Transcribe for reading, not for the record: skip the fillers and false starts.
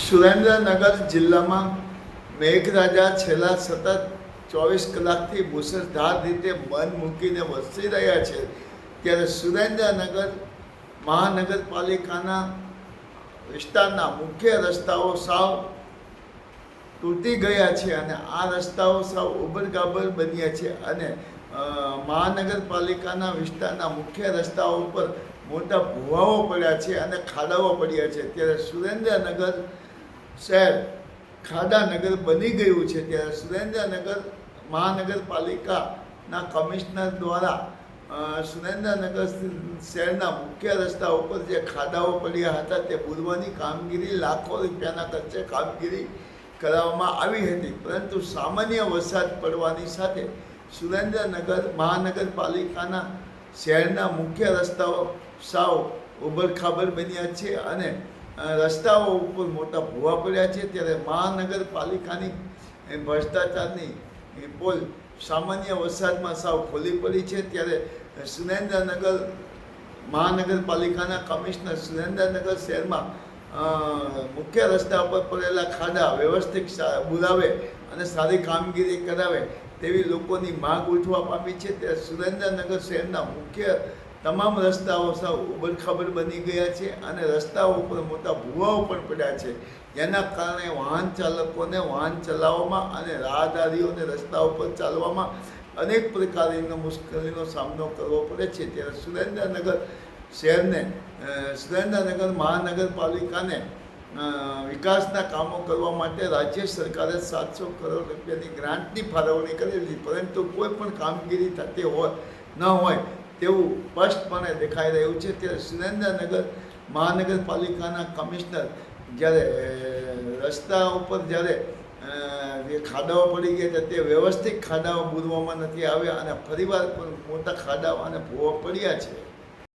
સુરેન્દ્રનગર જિલ્લામાં મેઘરાજા છેલ્લા સતત 24 કલાકથી મુસળધાર રીતે મન મૂકીને વરસી રહ્યા છે. ત્યારે સુરેન્દ્રનગર મહાનગરપાલિકાના વિસ્તારના મુખ્ય રસ્તાઓ સાવ તૂટી ગયા છે અને આ રસ્તાઓ સાવ ઉબડખાબડ બન્યા છે અને મહાનગરપાલિકાના વિસ્તારના મુખ્ય રસ્તાઓ ઉપર મોટા ભૂવાઓ પડ્યા છે અને ખાડાઓ પડ્યા છે. ત્યારે સુરેન્દ્રનગર શહેર ખાડાનગર બની ગયું છે. ત્યારે સુરેન્દ્રનગર મહાનગરપાલિકાના કમિશનર દ્વારા સુરેન્દ્રનગર શહેરના મુખ્ય રસ્તા ઉપર જે ખાડાઓ પડ્યા હતા તે પૂરવાની કામગીરી લાખો રૂપિયાના ખર્ચે કામગીરી કરાવવામાં આવી હતી. પરંતુ સામાન્ય વરસાદ પડવાની સાથે સુરેન્દ્રનગર મહાનગરપાલિકાના શહેરના મુખ્ય રસ્તાઓ સાવ ઉબડખાબડ બન્યા છે અને રસ્તાઓ ઉપર મોટા ભૂવા પડ્યા છે. ત્યારે મહાનગરપાલિકાની ભ્રષ્ટાચારની પોલ સામાન્ય વરસાદમાં સાવ ખોલી પડી છે. ત્યારે સુરેન્દ્રનગર મહાનગરપાલિકાના કમિશનર સુરેન્દ્રનગર શહેરમાં મુખ્ય રસ્તા પર પડેલા ખાડા વ્યવસ્થિત બુરાવે અને સારી કામગીરી કરાવે તેવી લોકોની માંગ ઉઠવા પામી છે. ત્યારે સુરેન્દ્રનગર શહેરના મુખ્ય તમામ રસ્તાઓ સાવ ઉબડખાબડ બની ગયા છે અને રસ્તાઓ ઉપર મોટા ભૂવાઓ પણ પડ્યા છે. જેના કારણે વાહન ચાલકોને વાહન ચલાવવામાં અને રાહદારીઓને રસ્તા ઉપર ચાલવામાં અનેક પ્રકારની મુશ્કેલીનો સામનો કરવો પડે છે. ત્યારે સુરેન્દ્રનગર શહેરને સુરેન્દ્રનગર મહાનગરપાલિકાને વિકાસના કામો કરવા માટે રાજ્ય સરકારે 700 કરોડ રૂપિયાની ગ્રાન્ટની ફાળવણી કરેલી, પરંતુ કોઈ પણ કામગીરી થતી ન હોય તેવું સ્પષ્ટપણે દેખાઈ રહ્યું છે. ત્યારે સુરેન્દ્રનગર મહાનગરપાલિકાના કમિશનર જ્યારે રસ્તા ઉપર જ્યારે જે ખાડાઓ પડી ગયા હતા તે વ્યવસ્થિત ખાડાઓ બૂરવામાં નથી આવ્યા અને ફરીવાર પણ મોટા ખાડાઓ અને ભૂવા પડ્યા છે.